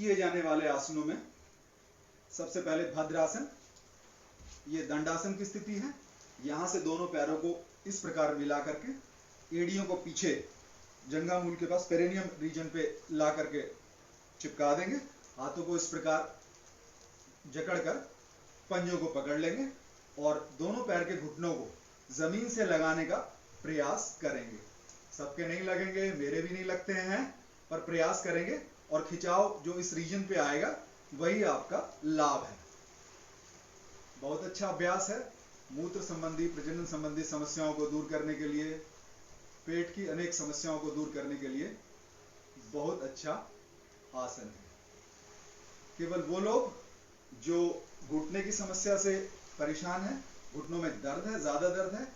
किए जाने वाले आसनों में सबसे पहले भद्रासन। ये दंडासन की स्थिति है। यहां से दोनों पैरों को इस प्रकार मिला करके एड़ियों को पीछे जंघा मूल के पास पेरिनियम रीजन पे ला करके चिपका देंगे। हाथों को इस प्रकार जकड़कर पंजों को पकड़ लेंगे और दोनों पैर के घुटनों को जमीन से लगाने का प्रयास करेंगे। सबके नहीं लगेंगे, मेरे भी नहीं लगते हैं, पर प्रयास करेंगे और खिंचाव जो इस रीजन पे आएगा वही आपका लाभ है। बहुत अच्छा अभ्यास है। मूत्र संबंधी, प्रजनन संबंधी समस्याओं को दूर करने के लिए, पेट की अनेक समस्याओं को दूर करने के लिए बहुत अच्छा आसन है। केवल वो लोग जो घुटने की समस्या से परेशान हैं, घुटनों में दर्द है, ज्यादा दर्द है,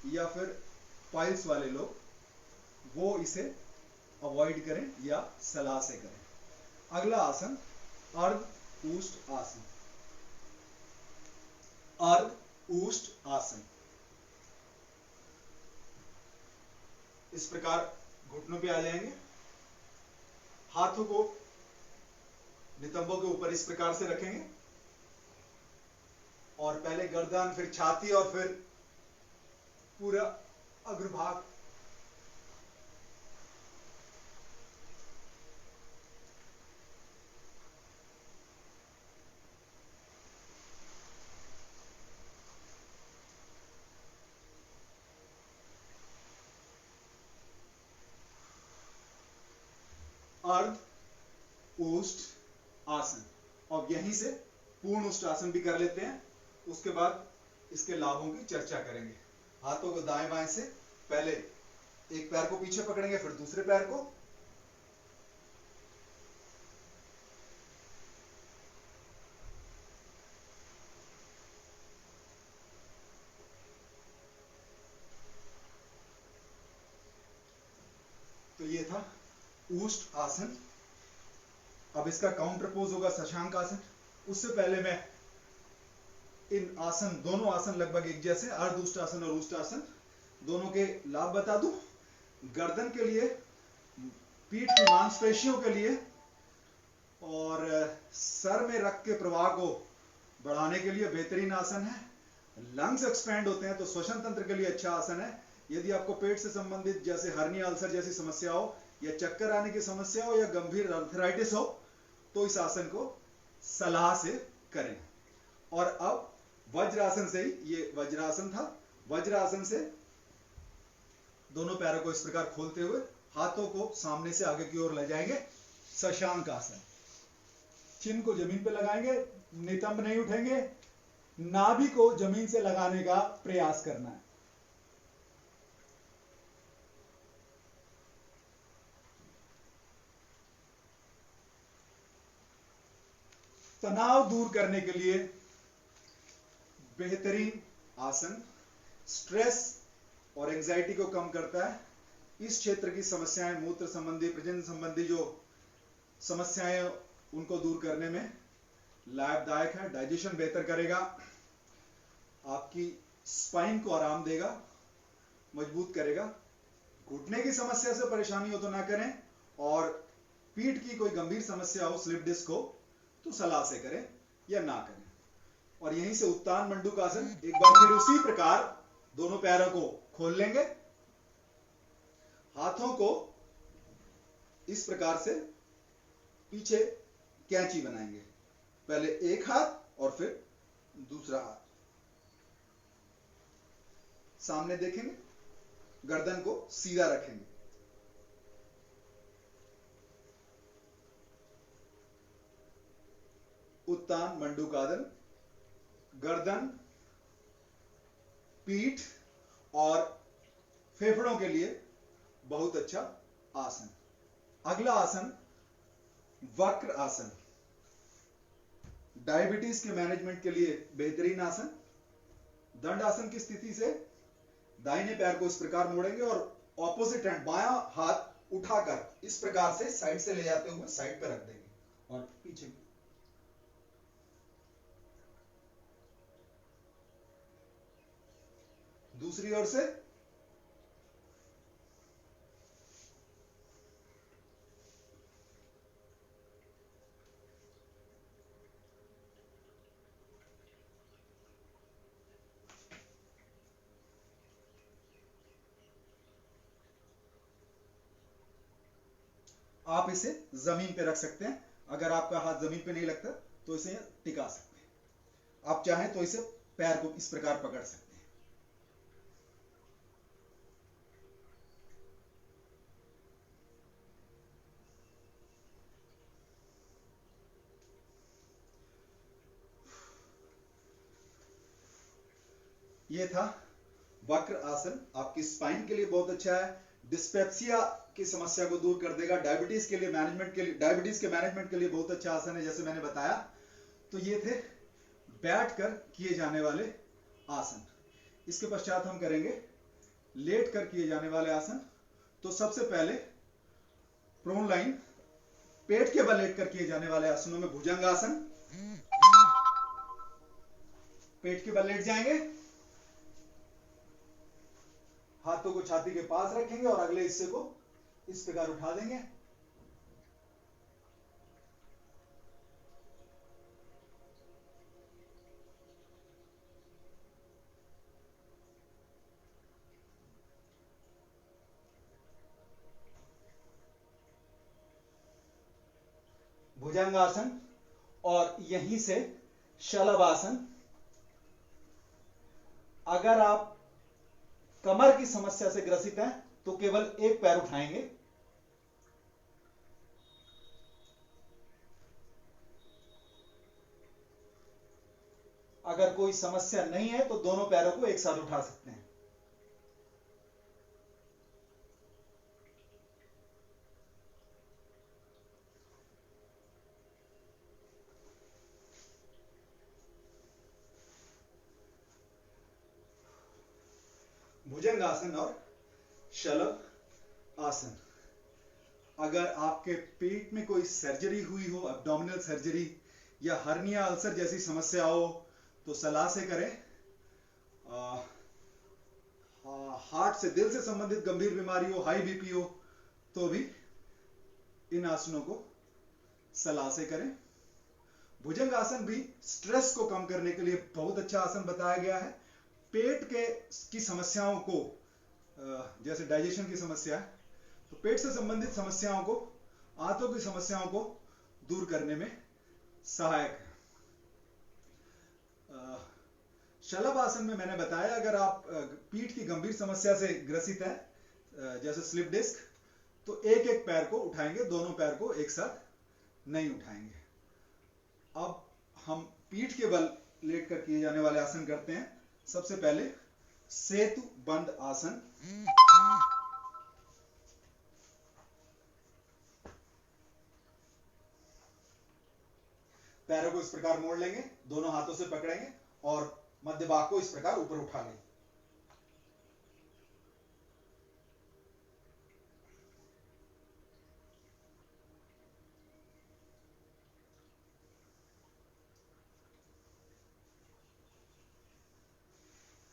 या फिर पाइल्स वाले लोग, वो इसे अवॉइड करें या सलाह से करें। अगला आसन अर्ध ऊष्ट आसन। अर्ध ऊष्ट आसन इस प्रकार घुटनों पे आ जाएंगे। हाथों को नितंबों के ऊपर इस प्रकार से रखेंगे और पहले गर्दन, फिर छाती और फिर पूरा अग्रभाग। अर्ध ऊष्ट आसन। और यहीं से पूर्ण ऊष्ट आसन भी कर लेते हैं, उसके बाद इसके लाभों की चर्चा करेंगे। हाथों को दाएं बाएं से पहले एक पैर को पीछे पकड़ेंगे, फिर दूसरे पैर को, तो ये था ऊष्ट आसन। अब इसका काउंटर पोज होगा शशांक आसन। उससे पहले मैं इन आसन, दोनों आसन लगभग एक जैसे, अर्ध ऊष्ट आसन और ऊष्ट आसन, दोनों के लाभ बता दूं। गर्दन के लिए, पीठ की मांसपेशियों के लिए और सर में रक्त के प्रवाह को बढ़ाने के लिए बेहतरीन आसन है। लंग्स एक्सपैंड होते हैं तो श्वसन तंत्र के लिए अच्छा आसन है। यदि आपको पेट से संबंधित जैसे हर्निया, अल्सर जैसी समस्या हो, या चक्कर आने की समस्या हो, या गंभीर आर्थराइटिस हो, तो इस आसन को सलाह से करें। और अब वज्रासन से ही, ये वज्रासन था, वज्रासन से दोनों पैरों को इस प्रकार खोलते हुए हाथों को सामने से आगे की ओर ले जाएंगे। शशांक आसन। चिन्ह को जमीन पे लगाएंगे, नितंब नहीं उठेंगे, नाभि को जमीन से लगाने का प्रयास करना है। तनाव दूर करने के लिए बेहतरीन आसन, स्ट्रेस और एंजाइटी को कम करता है। इस क्षेत्र की समस्याएं, मूत्र संबंधी, प्रजनन संबंधी जो समस्याएं, उनको दूर करने में लाभदायक है। डाइजेशन बेहतर करेगा, आपकी स्पाइन को आराम देगा, मजबूत करेगा। घुटने की समस्या से परेशानी हो तो ना करें, और पीठ की कोई गंभीर समस्या हो, स्लिप डिस्क हो, तो सलाह से करें या ना करें। और यहीं से उत्तान मंडूक आसन। एक बार फिर उसी प्रकार दोनों पैरों को खोल लेंगे, हाथों को इस प्रकार से पीछे कैंची बनाएंगे। पहले एक हाथ और फिर दूसरा हाथ सामने देखेंगे, गर्दन को सीधा रखेंगे। उत्तान मंडूकासन। गर्दन, पीठ और फेफड़ों के लिए बहुत अच्छा आसन। अगला आसन वक्र आसन। डायबिटीज के मैनेजमेंट के लिए बेहतरीन आसन। दंड आसन की स्थिति से दाहिने पैर को इस प्रकार मोड़ेंगे और ऑपोजिट हैंड, बायां हाथ उठाकर इस प्रकार से साइड से ले जाते हुए साइड पर रख देंगे और पीछे। दूसरी ओर से आप इसे जमीन पे रख सकते हैं। अगर आपका हाथ जमीन पे नहीं लगता तो इसे टिका सकते हैं। आप चाहें तो इसे पैर को इस प्रकार पकड़ सकते हैं। ये था वक्र आसन। आपकी स्पाइन के लिए बहुत अच्छा है, डिस्पेप्सिया की समस्या को दूर कर देगा, डायबिटीज के मैनेजमेंट के लिए बहुत अच्छा आसन है, जैसे मैंने बताया। तो ये थे बैठकर किए जाने वाले आसन। इसके पश्चात हम करेंगे लेट कर किए जाने वाले आसन। तो सबसे पहले प्रोन लाइन, पेट के बल लेट कर किए जाने वाले आसनों में भुजंग आसन। पेट के बल लेट जाएंगे, हाथों को छाती के पास रखेंगे और अगले हिस्से को इस प्रकार उठा देंगे। भुजंगासन और यहीं से शलभासन। अगर आप कमर की समस्या से ग्रसित हैं तो केवल एक पैर उठाएंगे। अगर कोई समस्या नहीं है तो दोनों पैरों को एक साथ उठा सकते हैं। भुजंगासन और शलभ आसन। अगर आपके पेट में कोई सर्जरी हुई हो, एब्डोमिनल सर्जरी या हर्निया अल्सर जैसी समस्या हो, तो सलाह से करें। हार्ट से, दिल से संबंधित गंभीर बीमारी हो, हाई बीपी हो, तो भी इन आसनों को सलाह से करें। भुजंग आसन भी स्ट्रेस को कम करने के लिए बहुत अच्छा आसन बताया गया है। पेट की समस्याओं को, जैसे डाइजेशन की समस्या है, तो पेट से संबंधित समस्याओं को, आंतों की समस्याओं को दूर करने में सहायक है। शलभ आसन में मैंने बताया, अगर आप पीठ की गंभीर समस्या से ग्रसित हैं, जैसे स्लिप डिस्क, तो एक एक पैर को उठाएंगे, दोनों पैर को एक साथ नहीं उठाएंगे। अब हम पीठ के बल लेटकर किए जाने वाले आसन करते हैं। सबसे पहले सेतु बंद आसन। पैरों को इस प्रकार मोड़ लेंगे, दोनों हाथों से पकड़ेंगे और मध्य भाग को इस प्रकार ऊपर उठा लेंगे।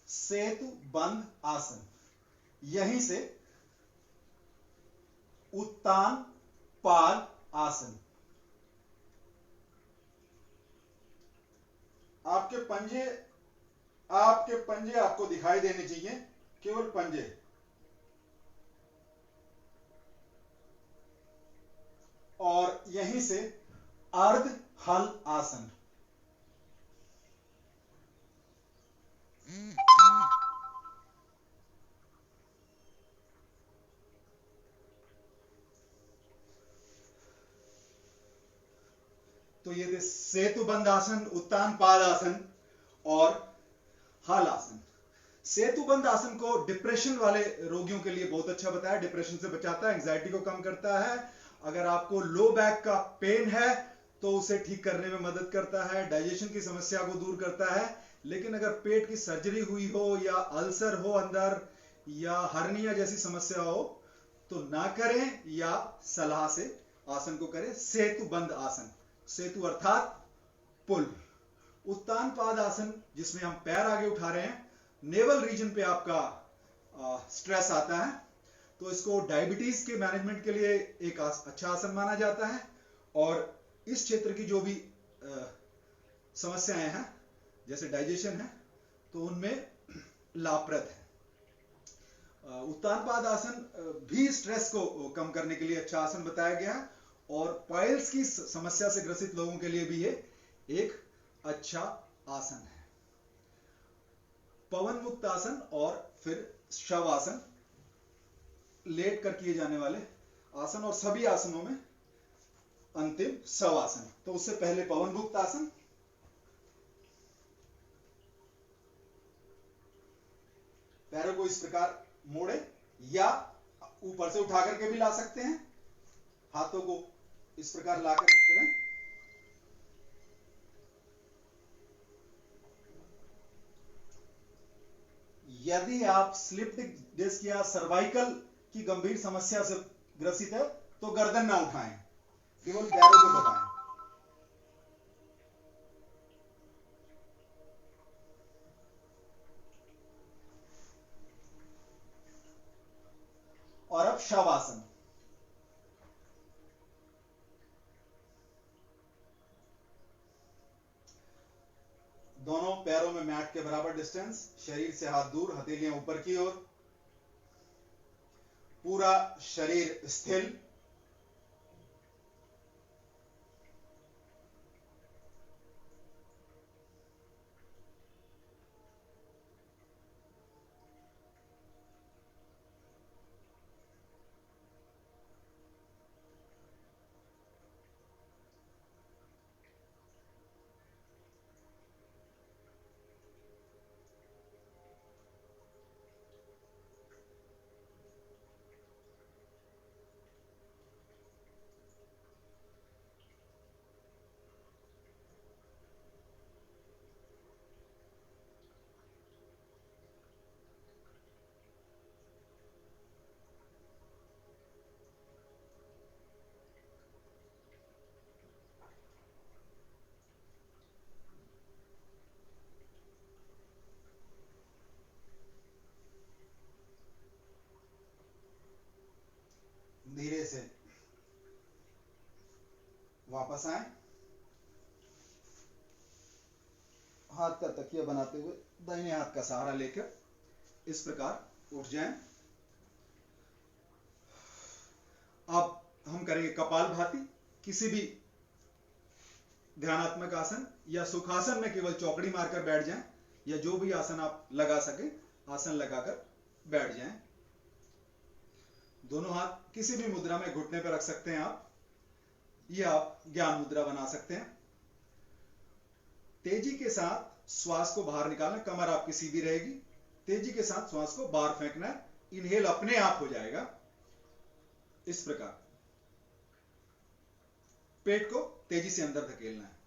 सेतु बंद आसन। यहीं से उत्तान पाद आसन। आपके पंजे आपको दिखाई देने चाहिए, केवल पंजे। और यहीं से अर्ध हल आसन। तो ये थे सेतुबंध आसन, उत्तान पाद आसन और हल आसन। सेतुबंध आसन को डिप्रेशन वाले रोगियों के लिए बहुत अच्छा बताया। डिप्रेशन से बचाता है, एंजाइटी को कम करता है। अगर आपको लो बैक का पेन है तो उसे ठीक करने में मदद करता है, डाइजेशन की समस्या को दूर करता है। लेकिन अगर पेट की सर्जरी हुई हो या अल्सर हो अंदर या हर्निया जैसी समस्या हो तो ना करें, या सलाह से आसन को करें। सेतुबंध आसन, सेतु अर्थात पुल। उत्तान पाद आसन, जिसमें हम पैर आगे उठा रहे हैं, नेवल रीजन पे आपका स्ट्रेस आता है, तो इसको डायबिटीज के मैनेजमेंट के लिए एक अच्छा आसन माना जाता है। और इस क्षेत्र की जो भी समस्याएं हैं, जैसे डाइजेशन है, तो उनमें लाभप्रद है। उत्तानपाद आसन भी स्ट्रेस को कम करने के लिए अच्छा आसन बताया गया है, और पाइल्स की समस्या से ग्रसित लोगों के लिए भी ये एक अच्छा आसन है। पवन मुक्त आसन और फिर शव आसन, लेट कर किए जाने वाले आसन, और सभी आसनों में अंतिम शव आसन। तो उससे पहले पवन मुक्त आसन, पैरों को इस प्रकार मोड़े या ऊपर से उठा करके भी ला सकते हैं, हाथों को इस प्रकार लाकर करें। यदि आप स्लिप डिस्क या सर्वाइकल की गंभीर समस्या से ग्रसित है तो गर्दन ना उठाएं, केवल पैरों को दबाएं। और अब शवासन। दोनों पैरों में मैट के बराबर डिस्टेंस, शरीर से हाथ दूर, हथेलियां ऊपर की ओर, पूरा शरीर स्थिर, धीरे से वापस आए, हाथ का तकिया बनाते हुए दाहिने हाथ का सहारा लेकर इस प्रकार उठ जाएं। अब हम करेंगे कपालभाति। किसी भी ध्यानात्मक आसन या सुखासन में केवल चौकड़ी मारकर बैठ जाएं, या जो भी आसन आप लगा सके आसन लगाकर बैठ जाएं। दोनों हाथ किसी भी मुद्रा में घुटने पर रख सकते हैं आप, या आप ज्ञान मुद्रा बना सकते हैं। तेजी के साथ श्वास को बाहर निकालना, कमर आपकी सीधी रहेगी, तेजी के साथ श्वास को बाहर फेंकना है, इनहेल अपने आप हो जाएगा इस प्रकार। पेट को तेजी से अंदर धकेलना है।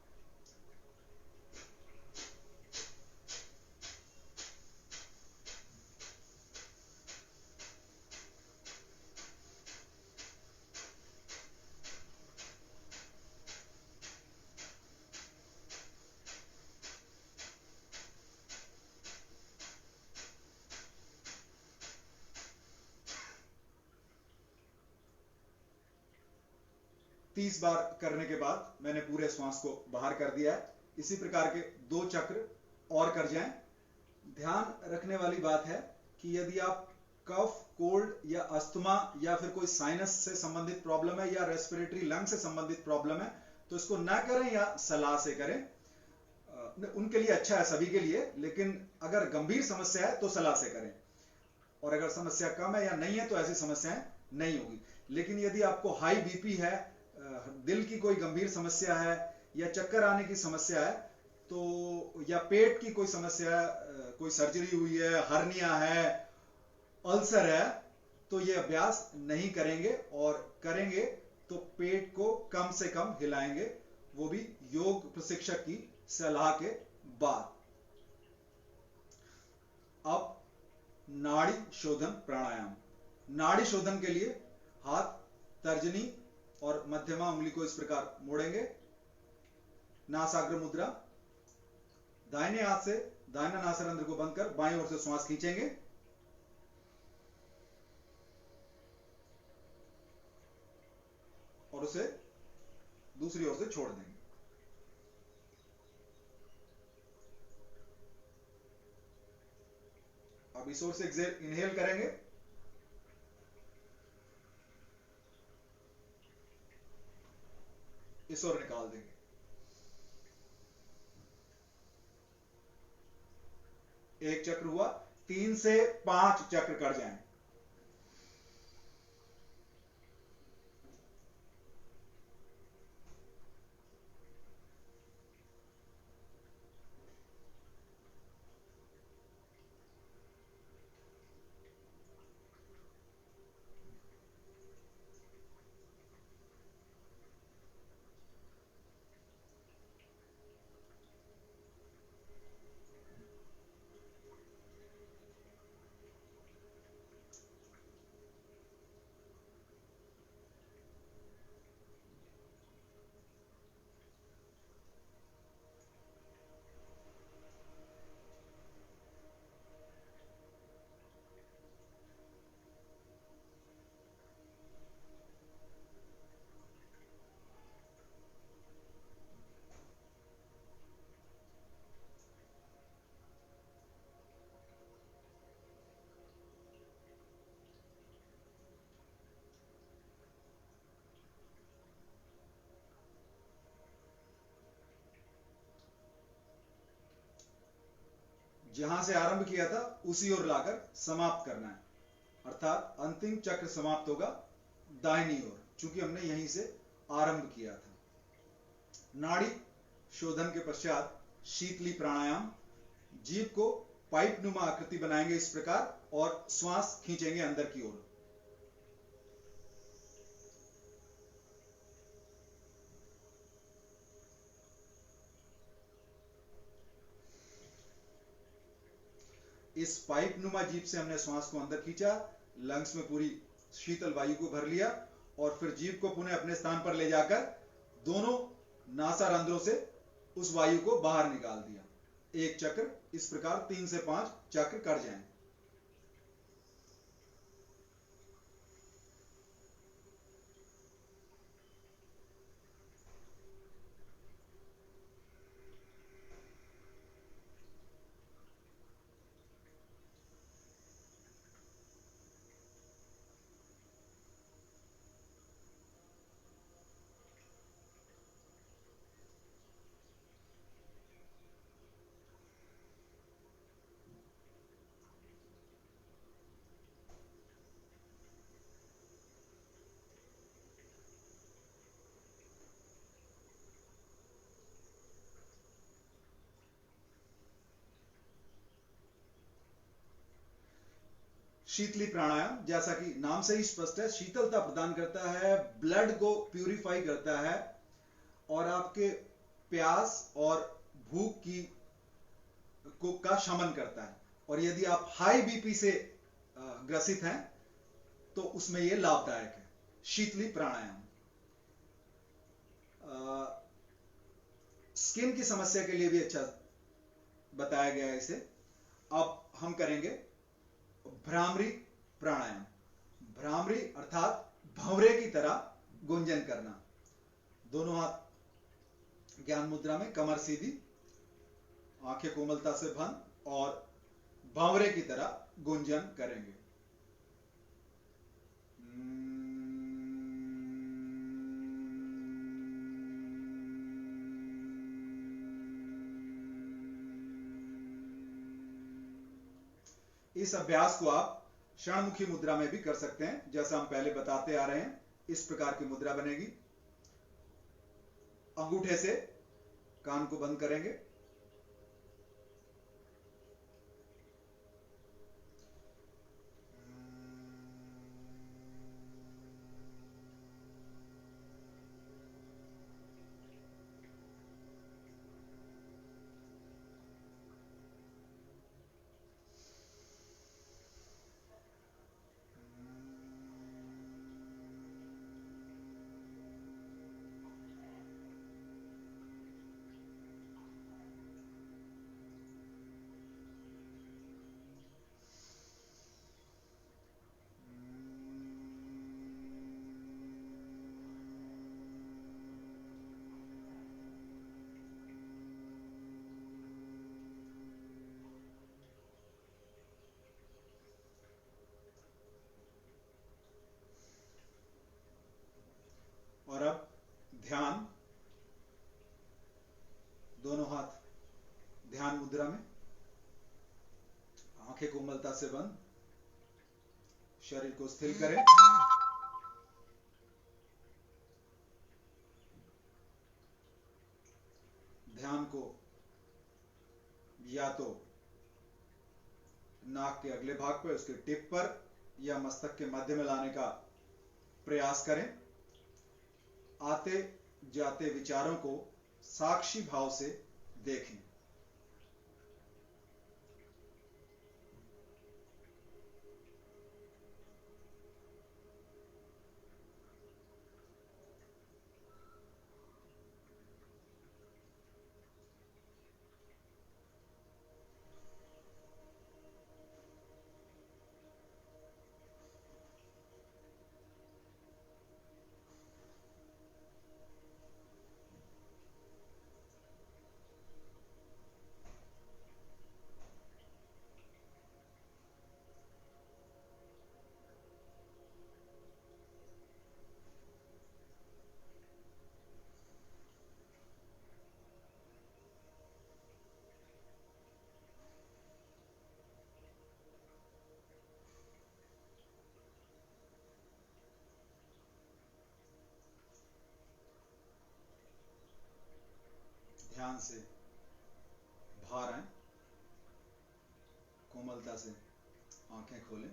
तीस बार करने के बाद मैंने पूरे श्वास को बाहर कर दिया है। इसी प्रकार के 2 चक्र और कर जाएं। ध्यान रखने वाली बात है कि यदि आप कफ, कोल्ड या अस्थमा या फिर कोई साइनस से संबंधित प्रॉब्लम है या रेस्पिरेटरी लंग से संबंधित प्रॉब्लम है तो इसको ना करें या सलाह से करें। उनके लिए अच्छा है, सभी के लिए, लेकिन अगर गंभीर समस्या है तो सलाह से करें, और अगर समस्या कम है या नहीं है तो ऐसी समस्याएं नहीं होगी। लेकिन यदि आपको हाई बीपी है, दिल की कोई गंभीर समस्या है या चक्कर आने की समस्या है तो, या पेट की कोई समस्या है, कोई सर्जरी हुई है, हर्निया है, अल्सर है, तो ये अभ्यास नहीं करेंगे, और करेंगे तो पेट को कम से कम हिलाएंगे, वो भी योग प्रशिक्षक की सलाह के बाद। अब नाड़ी शोधन प्राणायाम। नाड़ी शोधन के लिए हाथ तर्जनी और मध्यमा उंगली को इस प्रकार मोड़ेंगे, नासाग्र मुद्रा। दाहिने हाथ से दाहिना नासारंध्र को बंद कर बाईं ओर से श्वास खींचेंगे, और उसे दूसरी ओर से छोड़ देंगे। अब इस ओर से इनहेल करेंगे इस ओर निकाल देंगे। एक चक्र हुआ, 3 से 5 चक्र कट जाएं। जहां से आरंभ किया था उसी ओर लाकर समाप्त करना है, अर्थात अंतिम चक्र समाप्त होगा दाहिनी ओर, चूंकि हमने यहीं से आरंभ किया था। नाड़ी शोधन के पश्चात शीतली प्राणायाम, जीभ को पाइप नुमा आकृति बनाएंगे इस प्रकार और श्वास खींचेंगे अंदर की ओर। इस पाइप नुमा जीभ से हमने श्वास को अंदर खींचा, लंग्स में पूरी शीतल वायु को भर लिया और फिर जीभ को पुनः अपने स्थान पर ले जाकर दोनों नासारंध्रों से उस वायु को बाहर निकाल दिया। एक चक्र इस प्रकार 3 से 5 चक्र कर जाएं। शीतली प्राणायाम, जैसा कि नाम से ही स्पष्ट है, शीतलता प्रदान करता है, ब्लड को प्यूरिफाई करता है और आपके प्यास और भूख की का शमन करता है। और यदि आप हाई बीपी से ग्रसित हैं तो उसमें यह लाभदायक है। शीतली प्राणायाम स्किन की समस्या के लिए भी अच्छा बताया गया है इसे। अब हम करेंगे भ्रामरी प्राणायाम। भ्रामरी अर्थात भंवरे की तरह गुंजन करना। दोनों हाथ ज्ञान मुद्रा में, कमर सीधी, आंखें कोमलता से बंद और भंवरे की तरह गुंजन करेंगे। इस अभ्यास को आप क्षणमुखी मुद्रा में भी कर सकते हैं, जैसा हम पहले बताते आ रहे हैं। इस प्रकार की मुद्रा बनेगी। अंगूठे से कान को बंद करेंगे। और अब ध्यान दोनों हाथ ध्यान मुद्रा में, आंखें कोमलता से बंद, शरीर को स्थिर करें। ध्यान को या तो नाक के अगले भाग पर, उसके टिप पर, या मस्तक के मध्य में लाने का प्रयास करें। आते जाते विचारों को साक्षी भाव से देखें। ध्यान से बाहर आए, कोमलता से आंखें खोलें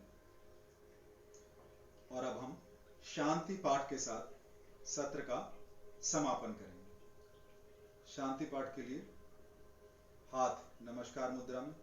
और अब हम शांति पाठ के साथ सत्र का समापन करेंगे। शांति पाठ के लिए हाथ नमस्कार मुद्रा में,